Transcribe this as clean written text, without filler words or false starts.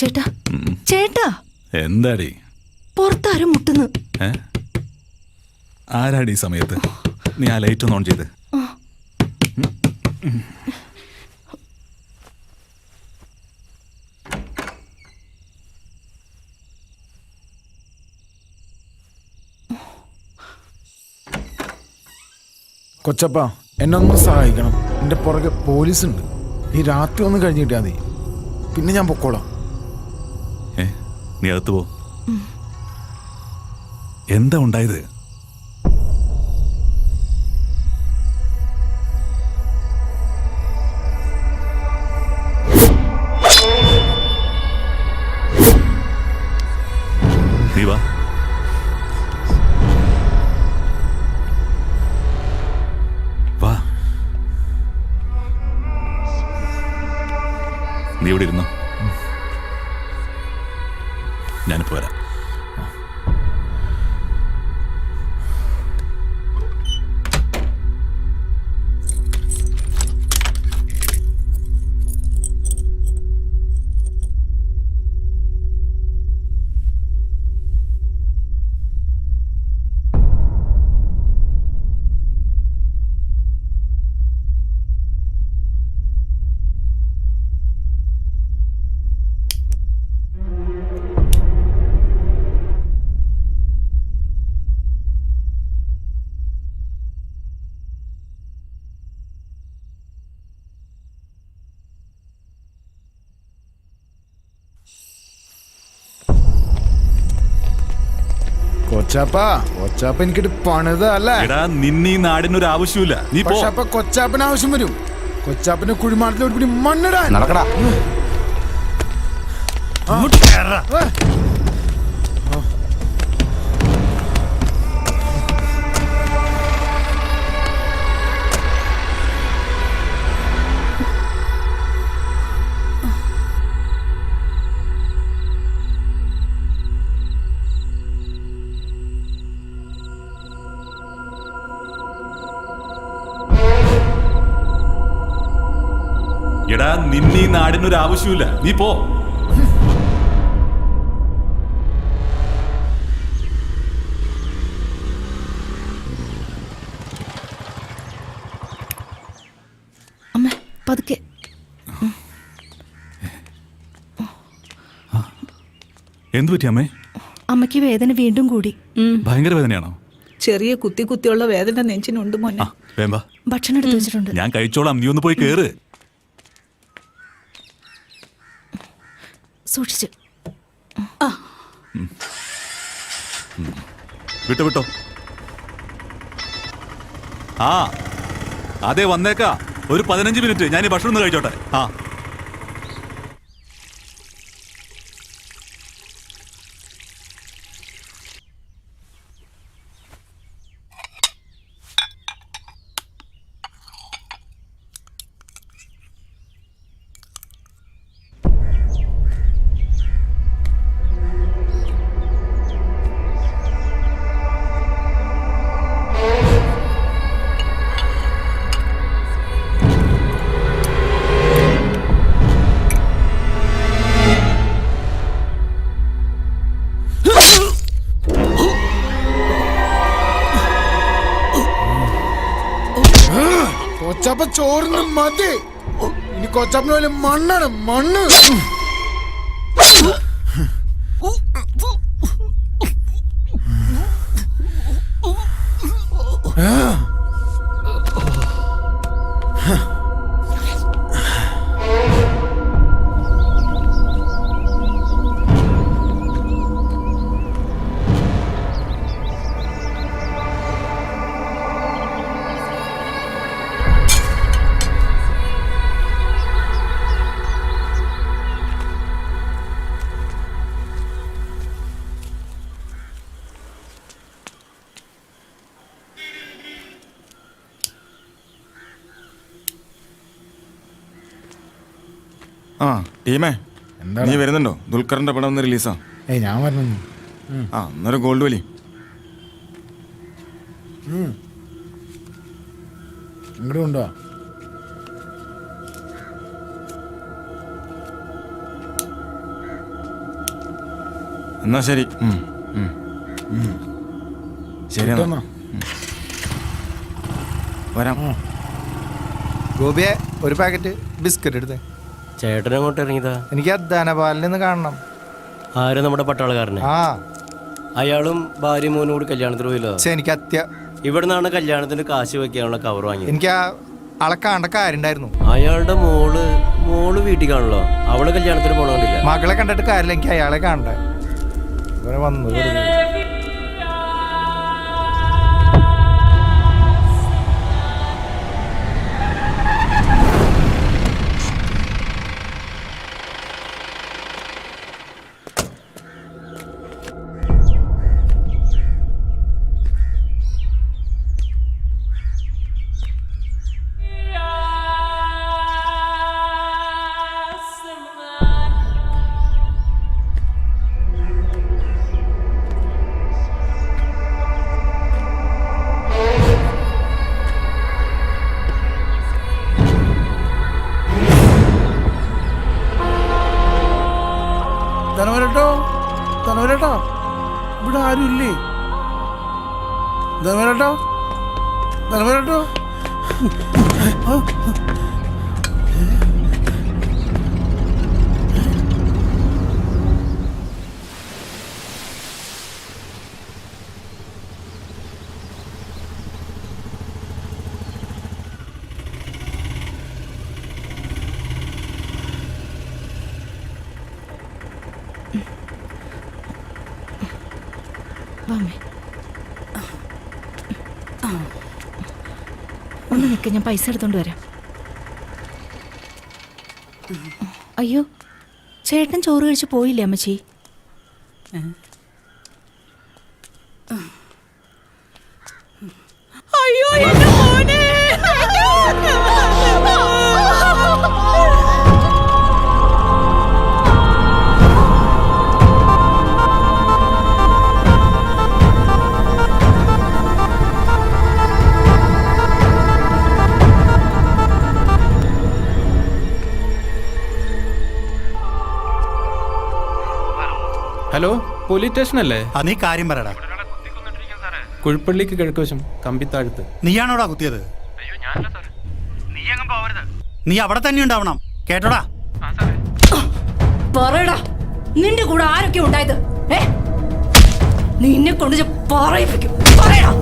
ചേട്ടാ ചേട്ടാ എന്താടി പുറത്താരും മുട്ടുന്നു. ആരാടി ഈ സമയത്ത്? നീ ആ ലൈറ്റ് ഒന്ന് ഓൺ ചെയ്ത്. കൊച്ചപ്പ എന്നെ ഒന്ന് സഹായിക്കണം. എൻ്റെ പുറകെ പോലീസുണ്ട്. ഈ രാത്രി ഒന്ന് കഴിഞ്ഞിട്ടാ മതി, പിന്നെ ഞാൻ പൊക്കോളാം. നീ അകത്ത് പോ. എന്താ ഉണ്ടായത്? നീ വാ. വാ, നീ ഇവിടെ ഇരുന്നോ, ഞാനിപ്പോ വരാം. കൊച്ചാപ്പ എനിക്കിട്ട് പണിതല്ലേ. നിന്നീ നാടിനൊരു ആവശ്യമില്ല. നീ പക്ഷെ അപ്പൊ കൊച്ചാപ്പന് ആവശ്യം വരും. കൊച്ചാപ്പന് കുഴിമാടത്തിൽ ഒരു പിടി മണ്ണിടാൻ. നടക്കടാ. എടാ, നിന്നീ നാടിനൊരു ആവശ്യമില്ല. നീ പോ. അമ്മ പതുക്കെ. എന്തു പറ്റി അമ്മേ? അമ്മയ്ക്ക് വേദന വീണ്ടും കൂടി. ഭയങ്കര വേദനയാണോ? ചെറിയ കുത്തിയുള്ള വേദന നെഞ്ചിനുണ്ട് മോനെ. ഭക്ഷണം എടുത്തു വെച്ചിട്ടുണ്ട്. ഞാൻ കഴിച്ചോളാം, നീ ഒന്ന് പോയി കേറ്. സൂക്ഷിച്ച്. വിട്ടോ. ആ അതെ, വന്നേക്കാ. ഒരു 15 മിനിറ്റ് ഞാൻ ഈ ഭക്ഷണം ഒന്ന് കഴിച്ചോട്ടെ. ആ കൊച്ചാപ്പ ചോറിന് മതി. ഇനി കൊച്ചാപ്പന് വലിയ മണ്ണാണ്, മണ്ണ്. ആ ടീമേ, നീ വരുന്നുണ്ടോ? ദുൽഖറിന്റെ പടം ഒന്ന് റിലീസാ. ഞാൻ പറഞ്ഞു. അന്നൊരു ഗോൾഡ് വലി. ഇങ്ങോട്ട് കൊണ്ടുവാ. എന്നാ ശരി. ശരി എന്നാ. എന്നാ വരാം. ഗോപിയെ ഒരു പാക്കറ്റ് ബിസ്ക്കറ്റ് എടുത്തേ. ചേട്ടൻ അങ്ങോട്ട് ഇറങ്ങിയതാ. എനിക്ക് ധനപാലിൽ നിന്ന് കാണണം. ആര്? നമ്മുടെ പട്ടാളക്കാരനെ. ആ അയാളും ഭാര്യ മോനും കൂടി കല്യാണത്തിന് പോയില്ലോ. പക്ഷെ എനിക്ക് ഇവിടെ നിന്നാണ് കല്യാണത്തിന് കാശ് വെക്കാനുള്ള കവർ വാങ്ങിയത്. എനിക്ക് ആളെ കാണേണ്ട കാര്യം ഉണ്ടായിരുന്നു. അയാളുടെ മോള് വീട്ടിൽ കാണല്ലോ. അവള് കല്യാണത്തിന് പോണോണ്ടില്ല. മകളെ കണ്ടിട്ട് കാര്യമില്ല, എനിക്ക് അയാളെ കാണണ്ടേ. ഇവരെ വന്നു വെറുതെ. ധനവരട്ടോ, ഇവിടെ ആരും ഇല്ലേ? ധനവരട്ടോ. ഒന്ന് നിൽക്ക്, ഞാൻ പൈസ എടുത്തോണ്ട് വരാം. അയ്യോ, ചേട്ടൻ ചോറ് കഴിച്ച് പോയില്ലേ അമ്മച്ചി? അയ്യോ എന്റെ മോനെ. ഹലോ, പോലീസ് സ്റ്റേഷൻ അല്ലേ? നീ കാര്യം പറയടാ. കുഴിപ്പള്ളിക്ക് കിഴക്കുവശം കമ്പിത്താഴത്ത്. നീയാണോടാ കുത്തിയത്? നീ അവിടെ തന്നെ ഉണ്ടാവണം, കേട്ടോടാ. പറയടാ, നിന്റെ കൂടെ ആരൊക്കെ ഉണ്ടായത്? നിന്നെ കൊണ്ട് പറയിപ്പിക്കും. പറയടാ.